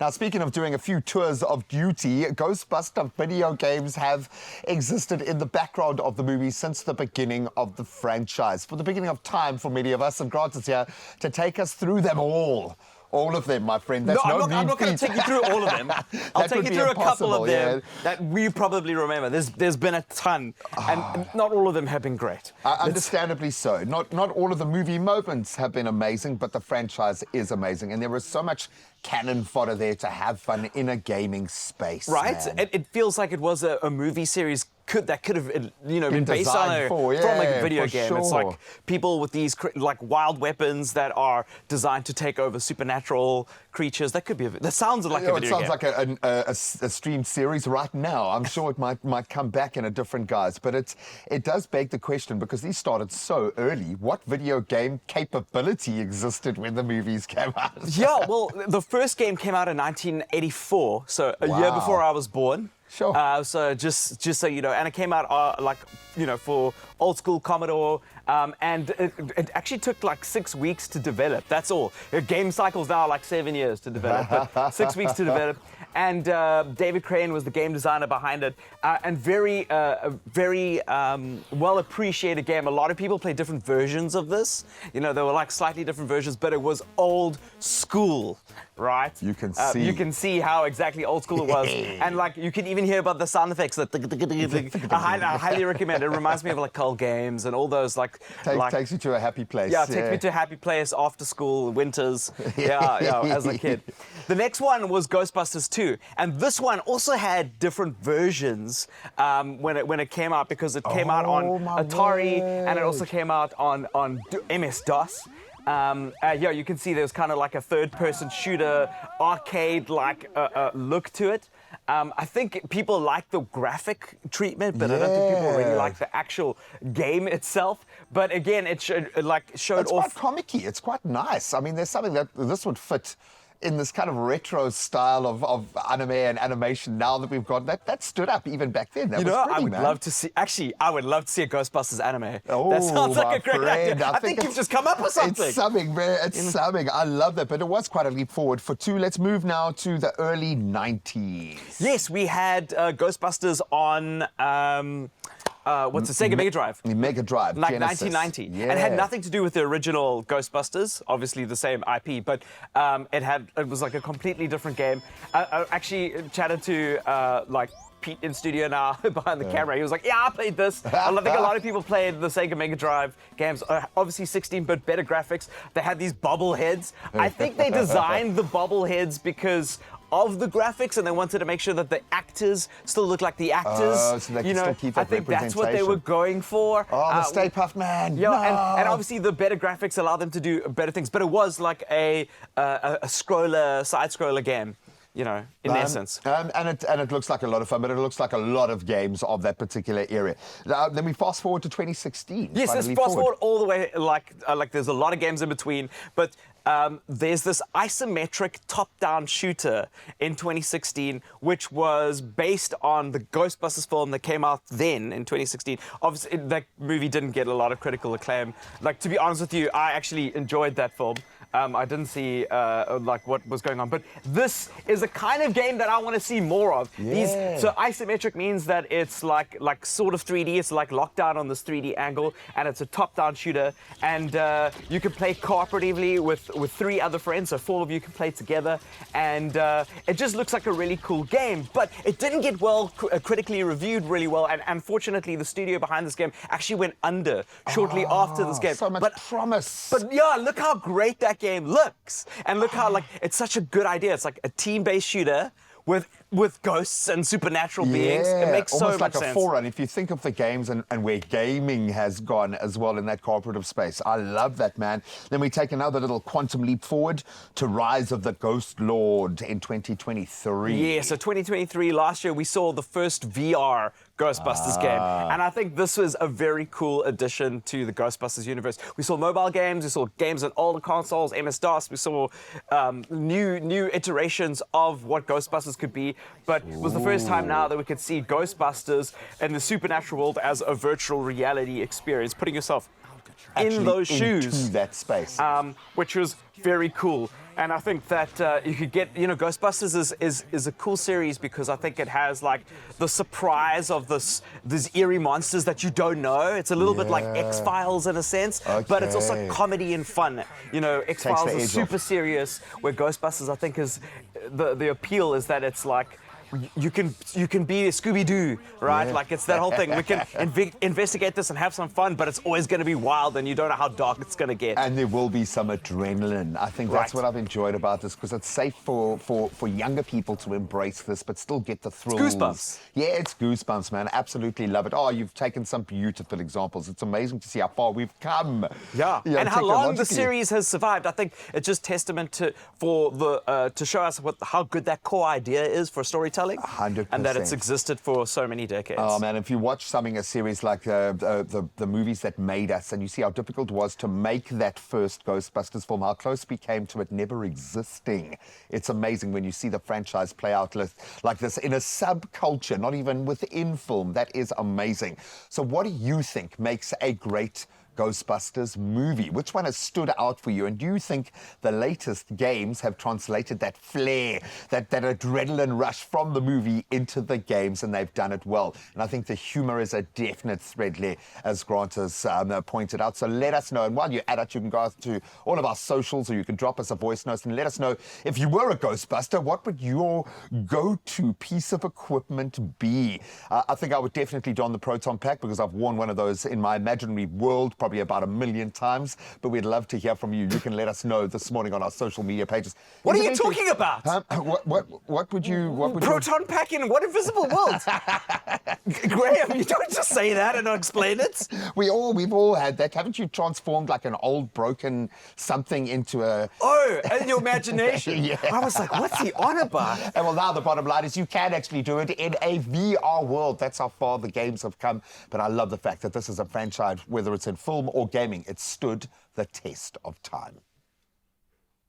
Now, speaking of doing a few tours of duty, Ghostbuster video games have existed in the background of the movie since the beginning of the franchise. For the beginning of time for many of us, and Grant is here to take us through them all. All of them, my friend. That's I'm not going to take you through all of them. I'll take you through a couple of them that we probably remember. There's been a ton, and not all of them have been great. Understandably so. Not all of the movie moments have been amazing, but the franchise is amazing. And there is so much cannon fodder there to have fun in a gaming space. Right? It feels like it was a movie series that could have been based on from like a video game. Sure. It's like people with these like wild weapons that are designed to take over supernatural creatures. That could be that sounds like a video game. It sounds like a streamed series right now. I'm sure it might come back in a different guise, but it does beg the question, because these started so early. What video game capability existed when the movies came out? Yeah, well, the first game came out in 1984, so a year before I was born. Sure. So just so you know, and it came out for old school Commodore, and it actually took like 6 weeks to develop. That's all. The game cycle's now like 7 years to develop, but 6 weeks to develop. And David Crane was the game designer behind it, and very well appreciated game. A lot of people play different versions of this. There were like slightly different versions, but it was old school. Right? You can see. You can see how exactly old school it was. And like you can even hear about the sound effects. I highly recommend it. It reminds me of like Cold Games and all those takes you to a happy place. Yeah, takes me to a happy place after school, winters. Yeah, as a kid. The next one was Ghostbusters 2. And this one also had different versions when it came out, because it came out on Atari and it also came out on MS-DOS. You can see there's kind of like a third-person shooter, arcade-like look to it. I think people like the graphic treatment, but I don't think people really like the actual game itself. But again, it showed it's off. It's quite comic-y. It's quite nice. I mean, there's something that this would fit in this kind of retro style of anime and animation now that we've got. That stood up even back then. I would love to see a Ghostbusters anime. Oh, that sounds like a great idea. I think you've just come up with something. It's something, man. It's something. I love that. But it was quite a leap forward for 2. Let's move now to the early 90s. Yes, we had Ghostbusters on... what's the Sega Mega Drive? Mega Drive, like Genesis. 1990, and it had nothing to do with the original Ghostbusters. Obviously, the same IP, but it was like a completely different game. I actually chatted to Pete in studio now behind the camera. He was like, "Yeah, I played this." I think a lot of people played the Sega Mega Drive games. Obviously, 16-bit, better graphics. They had these bobbleheads. I think they designed the bobbleheads because of the graphics, and they wanted to make sure that the actors still look like the actors. So they can still keep that I think that's what they were going for. Oh, the Stay Puft Man. Yeah, no. and obviously the better graphics allow them to do better things. But it was like a side scroller game. In essence. And it looks like a lot of fun, but it looks like a lot of games of that particular area. Then we fast forward to 2016. Yes, let's fast forward all the way, like there's a lot of games in between, but there's this isometric top-down shooter in 2016, which was based on the Ghostbusters film that came out then in 2016. Obviously, that movie didn't get a lot of critical acclaim. Like, to be honest with you, I actually enjoyed that film. I didn't see what was going on, but this is a kind of game that I want to see more of. So isometric means that it's like sort of 3D. It's like lockdown on this 3D angle, and it's a top-down shooter. And you can play cooperatively with 3 other friends, so 4 of you can play together. And it just looks like a really cool game. But it didn't get critically reviewed really well. And unfortunately, the studio behind this game actually went under shortly after this game. So much promise. But yeah, look how great that game looks, and look how it's such a good idea. It's like a team-based shooter with ghosts and supernatural beings. It makes so much sense. Almost like a forerunner. If you think of the games and where gaming has gone as well in that cooperative space. I love that, man. Then we take another little quantum leap forward to Rise of the Ghost Lord in 2023. Yeah, so 2023, last year, we saw the first VR Ghostbusters game. And I think this was a very cool addition to the Ghostbusters universe. We saw mobile games, we saw games on older consoles, MS-DOS, we saw new iterations of what Ghostbusters could be, but it was the first time now that we could see Ghostbusters in the supernatural world as a virtual reality experience, putting yourself in those shoes. Into that space. Which was very cool. And I think that you could get, Ghostbusters is a cool series because I think it has like the surprise of these eerie monsters that you don't know. It's a little bit like X-Files in a sense, but it's also comedy and fun. X-Files is super serious, where Ghostbusters, I think, is the appeal is that it's like, you can be a Scooby-Doo, right? Yeah. Like, it's that whole thing. We can investigate this and have some fun, but it's always going to be wild, and you don't know how dark it's going to get. And there will be some adrenaline. I think that's what I've enjoyed about this, because it's safe for younger people to embrace this, but still get the thrills. It's goosebumps. Yeah, it's goosebumps, man. Absolutely love it. Oh, you've taken some beautiful examples. It's amazing to see how far we've come. Yeah, and how long the series has survived. I think it's just testament to show us how good that core idea is for storytelling. 100%. And that it's existed for so many decades. Oh, man, if you watch a series like the movies that made us, and you see how difficult it was to make that first Ghostbusters film, how close we came to it never existing. It's amazing when you see the franchise play out like this in a subculture, not even within film. That is amazing. So what do you think makes a great Ghostbusters movie? Which one has stood out for you? And do you think the latest games have translated that flair, that adrenaline rush from the movie into the games, and they've done it well? And I think the humor is a definite thread there, as Grant has pointed out. So let us know. And while you're at it, you can go to all of our socials, or you can drop us a voice note and let us know, if you were a Ghostbuster, what would your go-to piece of equipment be? I think I would definitely don the Proton Pack, because I've worn one of those in my imaginary world probably about 1 million times, but we'd love to hear from you. You can let us know this morning on our social media pages. What are you talking about? What would you... Proton Pack in what invisible world? Graham, you don't just say that and not explain it. We've all had that. Haven't you transformed like an old broken something into a... Oh, in your imagination. Yeah. I was like, what's he on about? And well, now the bottom line is you can actually do it in a VR world. That's how far the games have come. But I love the fact that this is a franchise, whether it's in film or gaming, it stood the test of time.